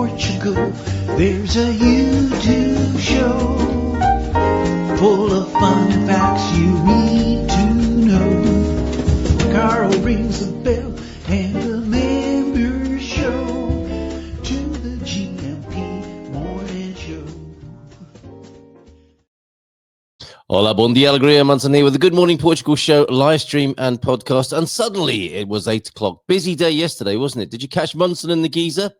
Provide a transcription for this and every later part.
Portugal, there's a YouTube show full of fun facts you need to know. Carl rings the bell and a member show to the GMP Morning Show. Hola, bon dia, alegria, Manzanilla with the Good Morning Portugal show, live stream and podcast. And suddenly it was 8 o'clock. Busy day yesterday, wasn't it? Did you catch Munson and the geezer?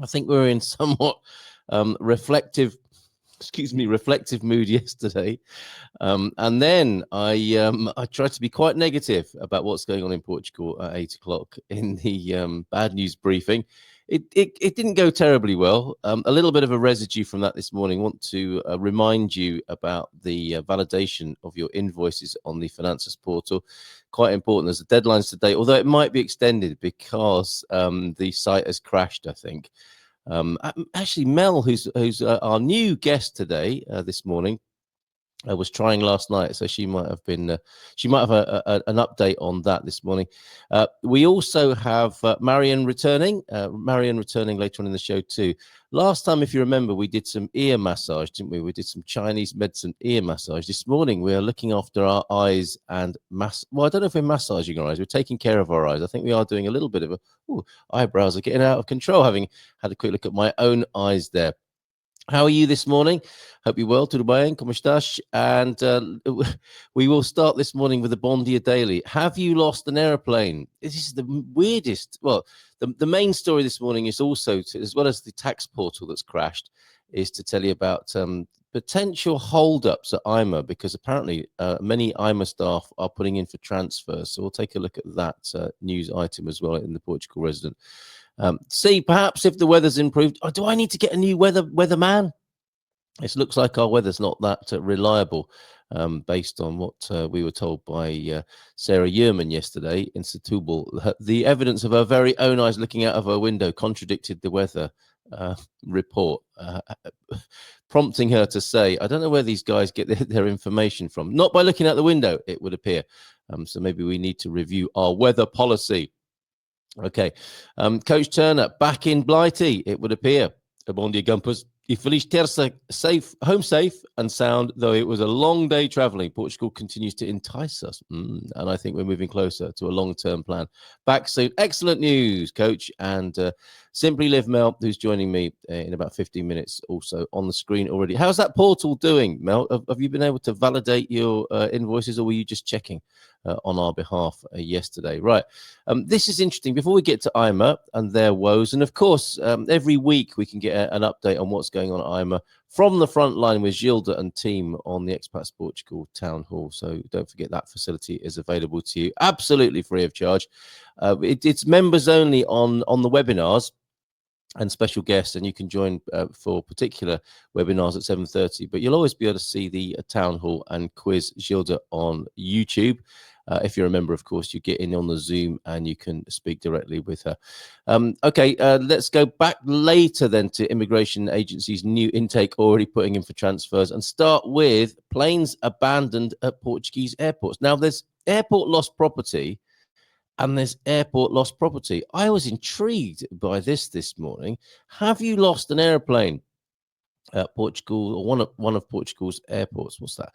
I think we were in somewhat reflective mood yesterday. And then I tried to be quite negative about what's going on in Portugal at 8 o'clock in the bad news briefing. It didn't go terribly well. A little bit of a residue from that this morning. I want to remind you about the validation of your invoices on the Finances portal. Quite important. There's a deadline today, although it might be extended because the site has crashed, I think. Actually, Mel, who's our new guest today, this morning, was trying last night, so she might have been an update on that this morning. We also have Marion returning later on in the show too. Last time, if you remember, we did some ear massage, didn't we? We did some Chinese medicine ear massage. This morning we are looking after our eyes and well, I don't know if we're massaging our eyes, we're taking care of our eyes. I think we are doing a little bit of eyebrows are getting out of control, having had a quick look at my own eyes there. How are you this morning? Hope you're well. Tudo bem? Como estás? And we will start this morning with the Bon Dia Daily. Have you lost an aeroplane? This is the weirdest. Well, the main story this morning is also, as well as the tax portal that's crashed, is to tell you about potential hold-ups at AIMA, because apparently many AIMA staff are putting in for transfers. So we'll take a look at that news item as well in the Portugal Resident. See, perhaps if the weather's improved, do I need to get a new weatherman? It looks like our weather's not that reliable, based on what we were told by Sarah Yearman yesterday in Setúbal. The evidence of her very own eyes looking out of her window contradicted the weather report, prompting her to say, I don't know where these guys get their information from. Not by looking out the window, it would appear. So maybe we need to review our weather policy. Okay, Coach Turner back in Blighty, it would appear. Bom dia, Gumpers. E feliz terça, home safe and sound, though it was a long day travelling. Portugal continues to entice us, and I think we're moving closer to a long-term plan. Back soon. Excellent news, Coach. And Simply Live Mel, who's joining me in about 15 minutes, also on the screen already. How's that portal doing, Mel? Have you been able to validate your invoices, or were you just checking on our behalf yesterday? Right. This is interesting. Before we get to AIMA and their woes, and of course, every week we can get an update on what's going on at AIMA from the front line with Gilda and team on the Expats Portugal Town Hall. So don't forget that facility is available to you absolutely free of charge. It's members only on the webinars and special guests, and you can join for particular webinars at 7:30, but you'll always be able to see the town hall and quiz Gilda on YouTube. If you're a member, of course, you get in on the Zoom and you can speak directly with her. Okay, let's go back later then to immigration agency's new intake already putting in for transfers, and start with planes abandoned at Portuguese airports. Now, there's airport lost property and there's airport lost property. I was intrigued by this morning. Have you lost an airplane at Portugal, or one of Portugal's airports? What's that?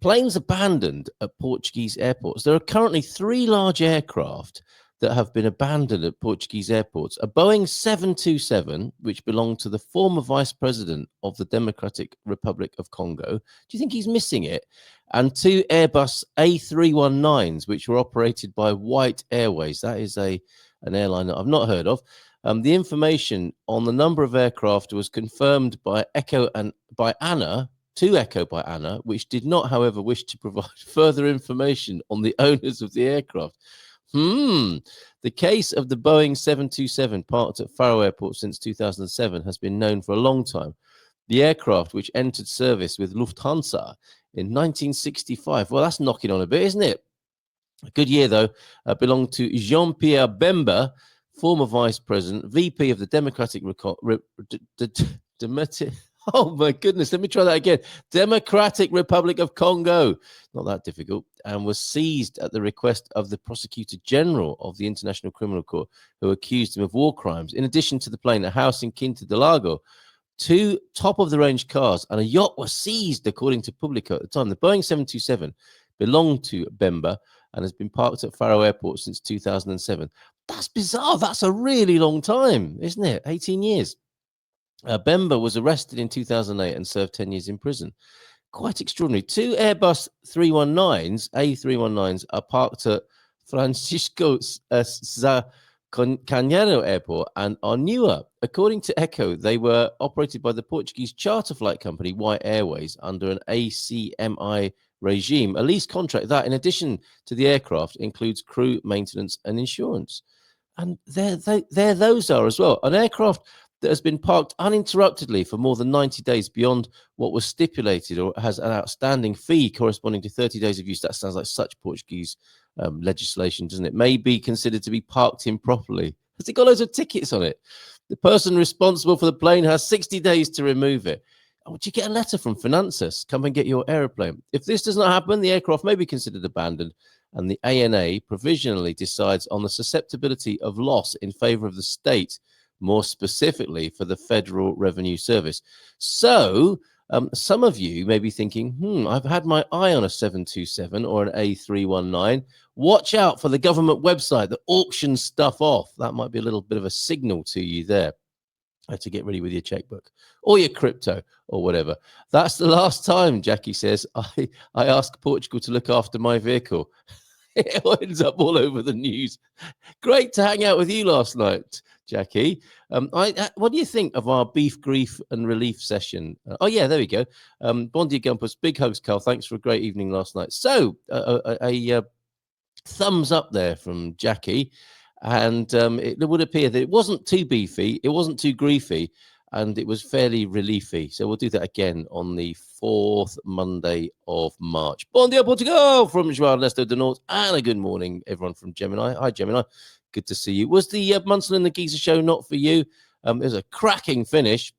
Planes abandoned at Portuguese airports. There are currently 3 large aircraft that have been abandoned at Portuguese airports. A Boeing 727, which belonged to the former vice president of the Democratic Republic of Congo. Do you think he's missing it? And 2 Airbus A319s, which were operated by White Airways. That is an airline that I've not heard of. The information on the number of aircraft was confirmed by Echo and by Anna, to Echo by Anna, which did not, however, wish to provide further information on the owners of the aircraft. The case of the Boeing 727 parked at Faro Airport since 2007 has been known for a long time. The aircraft, which entered service with Lufthansa in 1965, well, that's knocking on a bit, isn't it? A good year, though, belonged to Jean-Pierre Bemba, former vice president, VP of the Democratic Oh my goodness, let me try that again. Democratic Republic of Congo. Not that difficult. And was seized at the request of the Prosecutor General of the International Criminal Court, who accused him of war crimes. In addition to the plane, a house in Quinta do Lago, 2 top-of-the-range cars, and a yacht were seized, according to Publico at the time. The Boeing 727 belonged to Bemba and has been parked at Faro Airport since 2007. That's bizarre. That's a really long time, isn't it? 18 years. Bemba was arrested in 2008 and served 10 years in prison. Quite extraordinary. 2 Airbus 319s, A319s, are parked at Francisco Canheiro Airport and are newer. According to Echo, they were operated by the Portuguese charter flight company White Airways under an ACMI regime, a lease contract that, in addition to the aircraft, includes crew, maintenance, and insurance. And there those are as well. An aircraft that has been parked uninterruptedly for more than 90 days beyond what was stipulated, or has an outstanding fee corresponding to 30 days of use. That sounds like such Portuguese legislation, doesn't it? May be considered to be parked improperly. Has it got loads of tickets on it? The person responsible for the plane has 60 days to remove it. Would you get a letter from Finanzas? Come and get your aeroplane. If this does not happen, the aircraft may be considered abandoned, and the ANA provisionally decides on the susceptibility of loss in favor of the state, more specifically for the Federal Revenue Service. So some of you may be thinking, I've had my eye on a 727 or an A319. Watch out for the government website that auctions stuff off. That might be a little bit of a signal to you there to get ready with your checkbook or your crypto or whatever. That's the last time, Jackie says, I ask Portugal to look after my vehicle. It ends up all over the news. Great to hang out with you last night, Jackie. What do you think of our beef, grief, and relief session? Oh, yeah, there we go. Bondi Gumpus, big hugs, Carl. Thanks for a great evening last night. So, a thumbs up there from Jackie. And it would appear that it wasn't too beefy, it wasn't too griefy, and it was fairly reliefy. So we'll do that again on the 4th Monday of March. Bom dia, Portugal, from João Ernesto de Norte, and a good morning, everyone from Gemini. Hi, Gemini. Good to see you. Was the Munson and the Geezer show not for you? It was a cracking finish.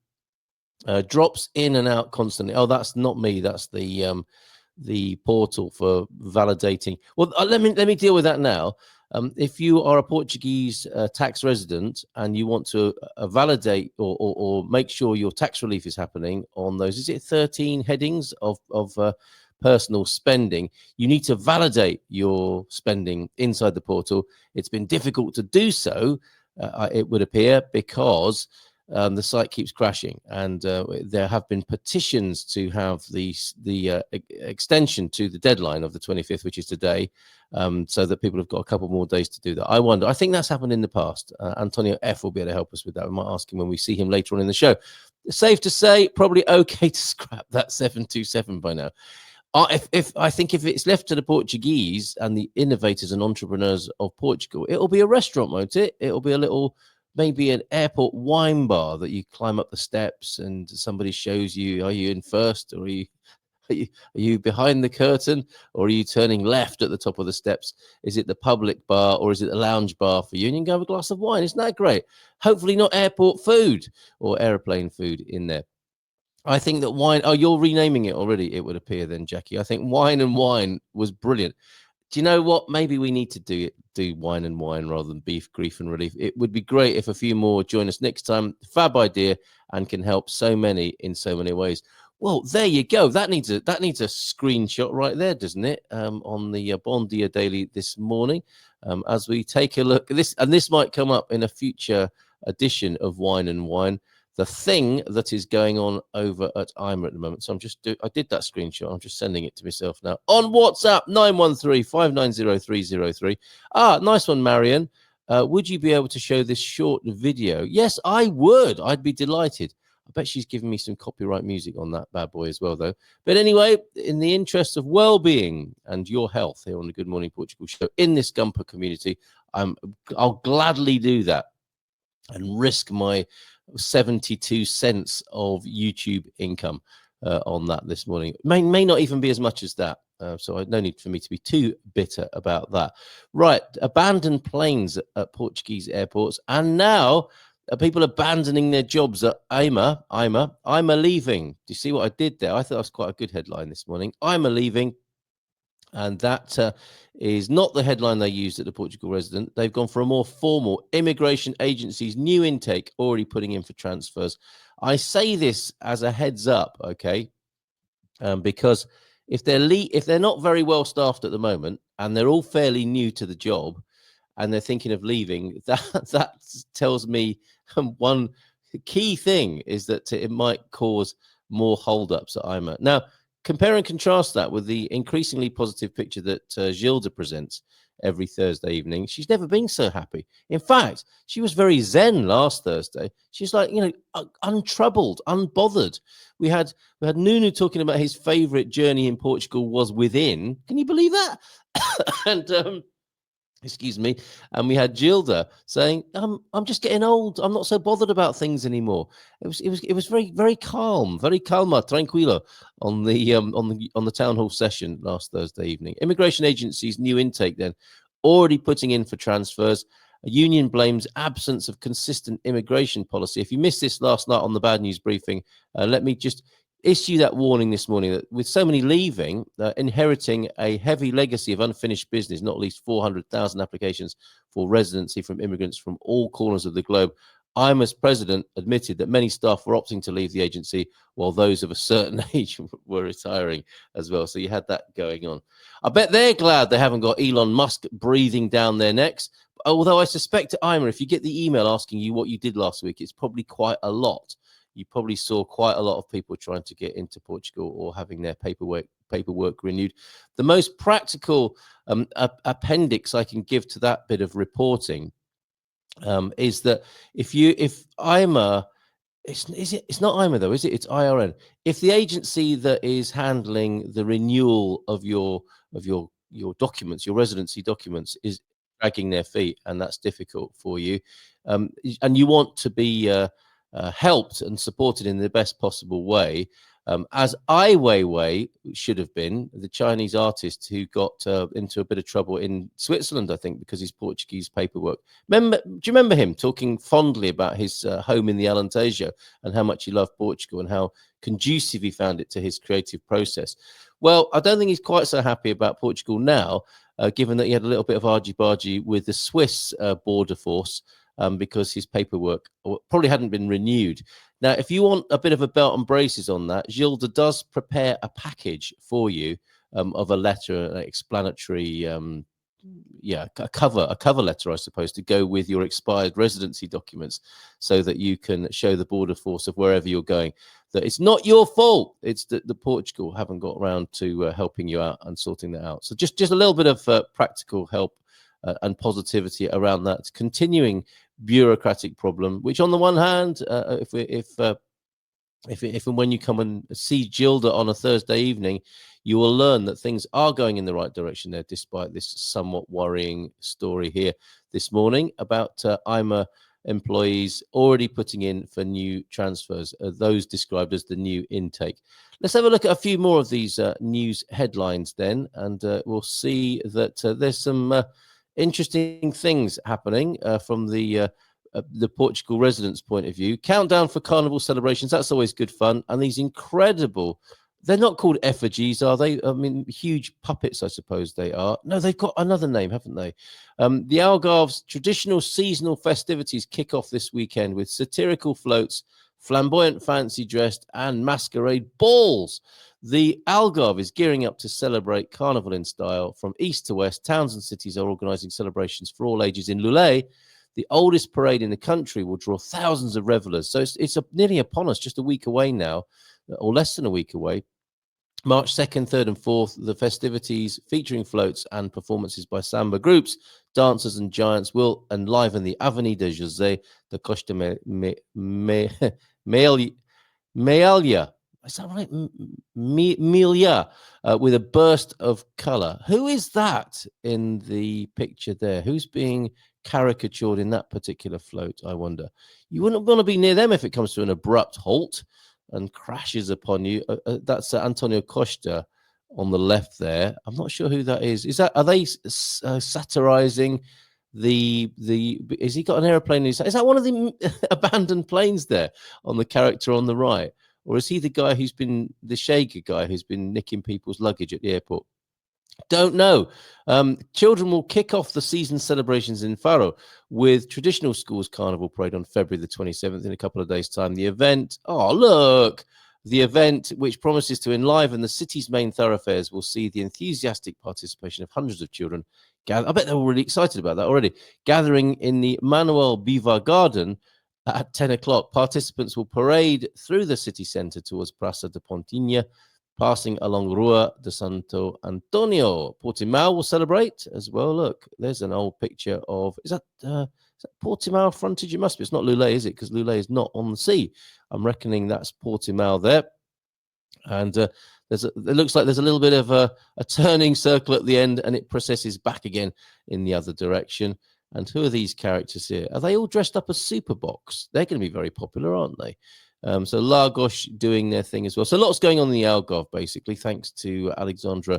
Drops in and out constantly. Oh, that's not me. That's the portal for validating. Well, let me deal with that now. If you are a Portuguese tax resident and you want to validate or make sure your tax relief is happening on those, is it 13 headings of personal spending? You need to validate your spending inside the portal. It's been difficult to do so, it would appear, because the site keeps crashing, and there have been petitions to have the extension to the deadline of the 25th, which is today, so that people have got a couple more days to do that. I think that's happened in the past. Antonio F will be able to help us with that. We might ask him when we see him later on in the show. Safe to say, probably okay to scrap that 727 by now. I think if it's left to the Portuguese and the innovators and entrepreneurs of Portugal, it'll be a restaurant, won't it? It'll be a little, maybe an airport wine bar that you climb up the steps and somebody shows you, are you in first, or are you behind the curtain, or are you turning left at the top of the steps? Is it the public bar, or is it the lounge bar for you? And you can go have a glass of wine. Isn't that great? Hopefully not airport food or airplane food in there. I think that wine, oh, you're renaming it already, it would appear then, Jackie. I think wine and wine was brilliant. Do you know what? Maybe we need to do wine and wine rather than beef, grief, and relief. It would be great if a few more join us next time. Fab idea, and can help so many in so many ways. Well, there you go. That needs a screenshot right there, doesn't it? On the Bon Dia Daily this morning, as we take a look at this, and this might come up in a future edition of Wine and Wine. The thing that is going on over at AIMA at the moment. So I did that screenshot. I'm just sending it to myself now on WhatsApp, 913-590-303. Ah, nice one, Marion. Would you be able to show this short video? Yes, I would. I'd be delighted. I bet she's giving me some copyright music on that bad boy as well, though. But anyway, in the interest of well-being and your health here on the Good Morning Portugal show in this Gumper community, I'll gladly do that and risk my 72 cents of YouTube income on that this morning. May not even be as much as that. So no need for me to be too bitter about that. Right, abandoned planes at Portuguese airports, and now People abandoning their jobs at AIMA. AIMA leaving. Do you see what I did there? I thought that was quite a good headline this morning. AIMA leaving. And that is not the headline they used at the Portugal Resident. They've gone for a more formal immigration agency's new intake, already putting in for transfers. I say this as a heads up, okay? Because if they're not very well staffed at the moment, and they're all fairly new to the job, and they're thinking of leaving, that tells me one key thing is that it might cause more holdups at AIMA. Now, compare and contrast that with the increasingly positive picture that Gilda presents every Thursday evening. She's never been so happy. In fact, she was very zen last Thursday. She's like, untroubled, unbothered. We had Nuno talking about his favorite journey in Portugal was within. Can you believe that? And excuse me. And we had Gilda saying, I'm just getting old. I'm not so bothered about things anymore. It was very, very calm, very calma, tranquilo on the town hall session last Thursday evening. Immigration agency's new intake then already putting in for transfers. A union blames absence of consistent immigration policy. If you missed this last night on the bad news briefing, let me just issue that warning this morning that with so many leaving, inheriting a heavy legacy of unfinished business, not least 400,000 applications for residency from immigrants from all corners of the globe, AIMA's president admitted that many staff were opting to leave the agency while those of a certain age were retiring as well. So you had that going on. I bet they're glad they haven't got Elon Musk breathing down their necks. Although I suspect at AIMA, if you get the email asking you what you did last week, it's probably quite a lot. You probably saw quite a lot of people trying to get into Portugal or having their paperwork renewed. The most practical appendix I can give to that bit of reporting is that if AIMA, it's not AIMA though, is it? It's IRN. If the agency that is handling the renewal of your documents, your residency documents, is dragging their feet, and that's difficult for you, and you want to be helped and supported in the best possible way, as Ai Weiwei should have been, the Chinese artist who got into a bit of trouble in Switzerland, I think, because his Portuguese paperwork. Do you remember him talking fondly about his home in the Alentejo and how much he loved Portugal and how conducive he found it to his creative process? Well, I don't think he's quite so happy about Portugal now, given that he had a little bit of argy-bargy with the Swiss border force, because his paperwork probably hadn't been renewed. Now, if you want a bit of a belt and braces on that, Gilda does prepare a package for you of a letter, an explanatory, a cover letter, I suppose, to go with your expired residency documents, so that you can show the border force of wherever you're going that it's not your fault. It's that the Portugal haven't got around to helping you out and sorting that out. So just a little bit of practical help and positivity around that continuing bureaucratic problem, which on the one hand, if and when you come and see Gilda on a Thursday evening, you will learn that things are going in the right direction there, despite this somewhat worrying story here this morning about AIMA employees already putting in for new transfers, those described as the new intake. Let's have a look at a few more of these news headlines then, and we'll see that there's some interesting things happening from the Portugal residents' point of view. Countdown for Carnival celebrations, that's always good fun. And these incredible, they're not called effigies, are they? I mean, huge puppets, I suppose they are. No, they've got another name, haven't they? The Algarve's traditional seasonal festivities kick off this weekend with satirical floats, flamboyant fancy dressed, and masquerade balls. The Algarve is gearing up to celebrate Carnival in style. From east to west, towns and cities are organising celebrations for all ages. In Lulé, the oldest parade in the country, will draw thousands of revellers. So it's nearly upon us, just a week away now, or less than a week away. March 2nd, 3rd and 4th, the festivities featuring floats and performances by samba groups, dancers and giants will enliven the Avenida José da Costa Mealia. Is that right? Mealia, with a burst of colour. Who is that in the picture there? Who's being caricatured in that particular float, I wonder? You wouldn't want to be near them if it comes to an abrupt halt and crashes upon you. That's Antonio Costa on the left there. I'm not sure who that is. Are they satirizing Has he got an aeroplane? Is that one of the abandoned planes there on the character on the right? Or is he the guy who's been the Shager guy who's been nicking people's luggage at the airport? Don't know. Children will kick off the season celebrations in Faro with traditional schools carnival parade on February the 27th in a couple of days' time. The event, the event, which promises to enliven the city's main thoroughfares, will see the enthusiastic participation of hundreds of children. I bet they're really excited about that already. Gathering in the Manuel Bivar Garden at 10 o'clock, participants will parade through the city centre towards Praça de Pontinha, passing along Rua de Santo Antonio. Portimao will celebrate as well. Look, there's an old picture of, is that Portimao frontage? It must be. It's not Lulé, is it? Because Lulé is not on the sea. I'm reckoning that's Portimao there. And it looks like there's a little bit of a turning circle at the end, and it processes back again in the other direction. And who are these characters here? Are they all dressed up as Superbox? They're going to be very popular, aren't they? So Lagos doing their thing as well. So lots going on in the Algarve, basically, thanks to Alexandra.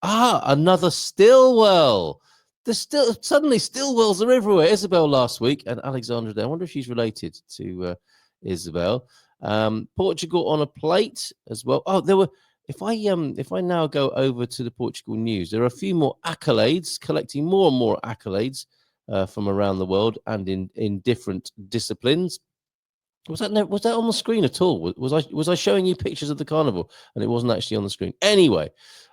Another Stillwell. Suddenly Stillwells are everywhere. Isabel last week and Alexandra there. I wonder if she's related to Isabel. Portugal on a plate as well. Oh, there were. If I now go over to the Portugal news, there are a few more accolades, collecting more and more accolades from around the world and in different disciplines. Was that on the screen at all? Was I showing you pictures of the carnival and it wasn't actually on the screen? Anyway,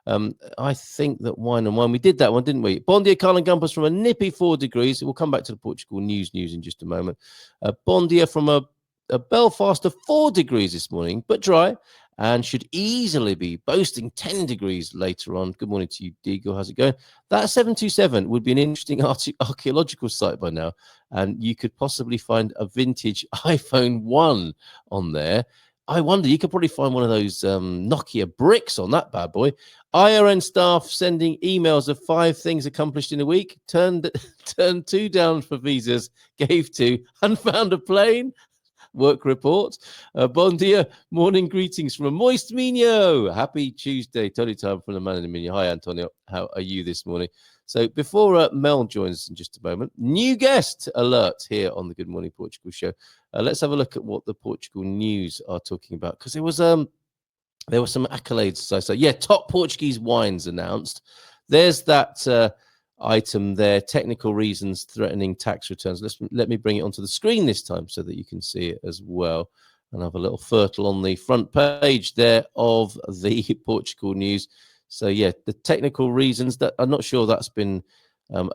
I think that wine and wine, we did that one, didn't we? Bon dia, Carl and Gumpers from a nippy 4 degrees. We'll come back to the Portugal news in just a moment. Bon dia from a Belfast of 4 degrees this morning, but dry, and should easily be boasting 10 degrees later on. Good morning to you, Deagle. How's it going? That 727 would be an interesting archaeological site by now, and you could possibly find a vintage iPhone 1 on there. I wonder, you could probably find one of those Nokia bricks on that bad boy. IRN staff sending emails of 5 things accomplished in a week, turned 2 down for visas, gave 2, and found a plane. Work report. Bon dia, morning greetings from a moist Mino. Happy Tuesday, Tony time from the man in the Mino. Hi, Antonio. How are you this morning? So before Mel joins us in just a moment, new guest alert here on the Good Morning Portugal show. Let's have a look at what the Portugal news are talking about, because there were some accolades, as I say. Yeah, top Portuguese wines announced. There's that item there, technical reasons threatening tax returns. Let me bring it onto the screen this time so that you can see it as well, and have a little fertile on the front page there of the Portugal news. So yeah, the technical reasons, that I'm not sure that's been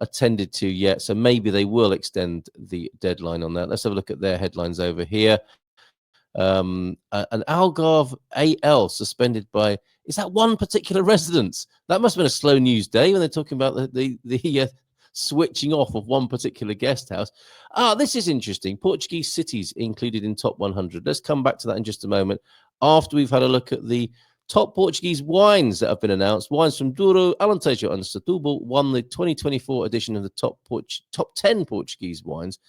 attended to yet, so maybe they will extend the deadline on that. Let's have a look at their headlines over here. An Algarve AL suspended by, is that one particular residence? That must have been a slow news day when they're talking about the switching off of one particular guest house. This is interesting. Portuguese cities included in top 100. Let's come back to that in just a moment, after we've had a look at the top Portuguese wines that have been announced. Wines from Douro, Alentejo and Setúbal won the 2024 edition of the top 10 Portuguese wines.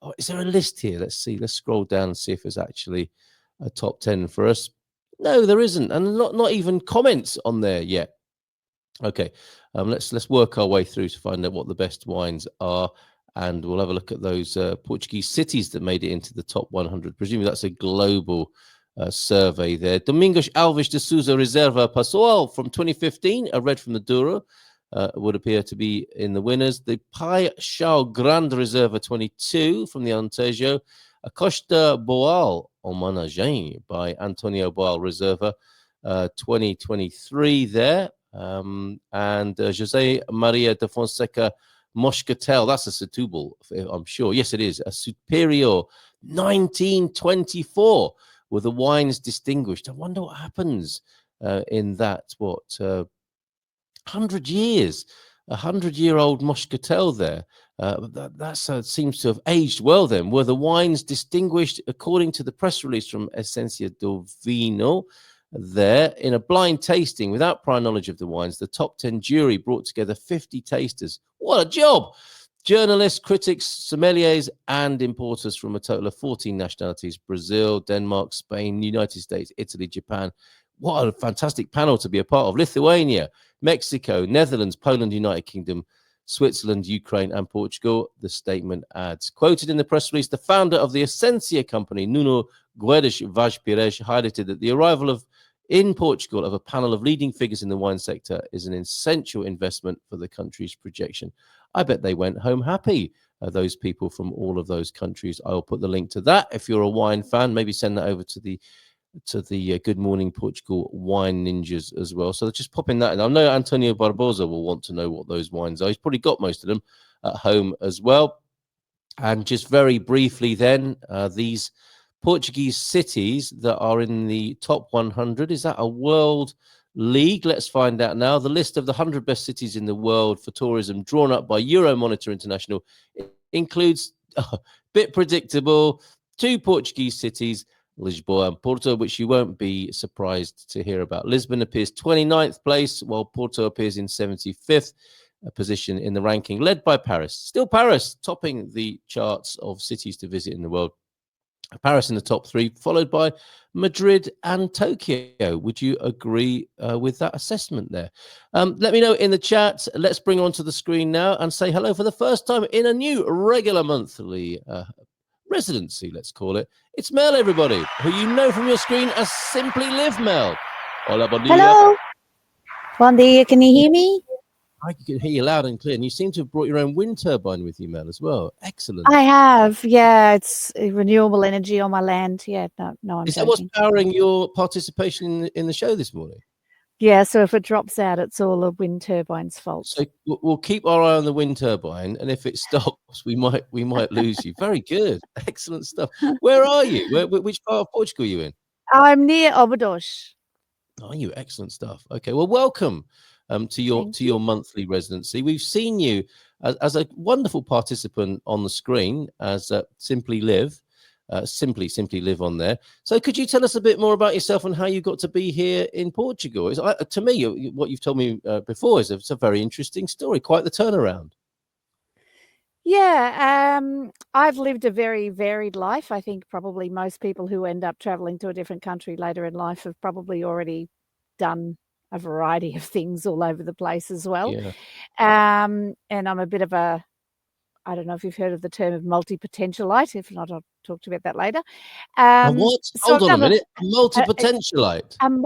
Oh, is there a list here? Let's see. Let's scroll down and see if there's actually a top 10 for us. No, there isn't, and not even comments on there yet. Okay, let's work our way through to find out what the best wines are, and we'll have a look at those Portuguese cities that made it into the top 100. Presumably that's a global survey there. Domingos Alves de Sousa Reserva Pessoal from 2015, a red from the Douro. Would appear to be in the winners. The Paixão Grande Reserva 22 from the Alentejo. A Costa Boal Homenagem by Antonio Boal Reserva 2023 there. And José Maria de Fonseca Moscatel, that's a Setúbal, I'm sure. Yes, it is. A Superior 1924 with the wines distinguished. I wonder what happens in that, 100 years, 100-year-old Moscatel there. That seems to have aged well then. Were the wines distinguished according to the press release from Essencia do Vino there? In a blind tasting without prior knowledge of the wines, the top 10 jury brought together 50 tasters. What a job! Journalists, critics, sommeliers, and importers from a total of 14 nationalities: Brazil, Denmark, Spain, United States, Italy, Japan. What a fantastic panel to be a part of. Lithuania, Mexico, Netherlands, Poland, United Kingdom, Switzerland, Ukraine, and Portugal. The statement adds, quoted in the press release, the founder of the Essencia company, Nuno Guedes Vaz Pires, highlighted that the arrival in Portugal of a panel of leading figures in the wine sector is an essential investment for the country's projection. I bet they went home happy, those people from all of those countries. I'll put the link to that. If you're a wine fan, maybe send that over to the Good Morning Portugal wine ninjas as well. So just popping that in. I know Antonio Barbosa will want to know what those wines are. He's probably got most of them at home as well. And just very briefly then, these Portuguese cities that are in the top 100, is that a world league? Let's find out now. The list of the 100 best cities in the world for tourism drawn up by Euromonitor International includes, bit predictable, 2 Portuguese cities, Lisboa and Porto, which you won't be surprised to hear about. Lisbon appears 29th place, while Porto appears in 75th position in the ranking, led by Paris. Still Paris, topping the charts of cities to visit in the world. Paris in the top 3, followed by Madrid and Tokyo. Would you agree with that assessment there? Let me know in the chat. Let's bring onto the screen now and say hello for the first time in a new regular monthly residency, let's call it. It's Mel, everybody, who you know from your screen as Simply Live Mel. Hola, bon dia. Hello. Bon dia, can you hear me? I can hear you loud and clear. And you seem to have brought your own wind turbine with you, Mel, as well. Excellent. I have, yeah. It's renewable energy on my land. Yeah, no, I'm Is that what's powering your participation in the show this morning? Yeah, so if it drops out, it's all a wind turbine's fault. So we'll keep our eye on the wind turbine, and if it stops, we might lose you. Very good, excellent stuff. Where are you? Which part of Portugal are you in? I'm near Obados. Are you? Excellent stuff. Okay, well, welcome to your monthly residency. We've seen you as a wonderful participant on the screen as Simply Live. Simply Live on there. So could you tell us a bit more about yourself and how you got to be here in Portugal? To me, what you've told me before is it's a very interesting story, quite the turnaround. Yeah, I've lived a very varied life. I think probably most people who end up traveling to a different country later in life have probably already done a variety of things all over the place as well. Yeah. And I'm a bit of a, I don't know if you've heard of the term of multi-potentialite. If not, I'll talk to you about that later. What? Hold on a minute. Multi-potentialite.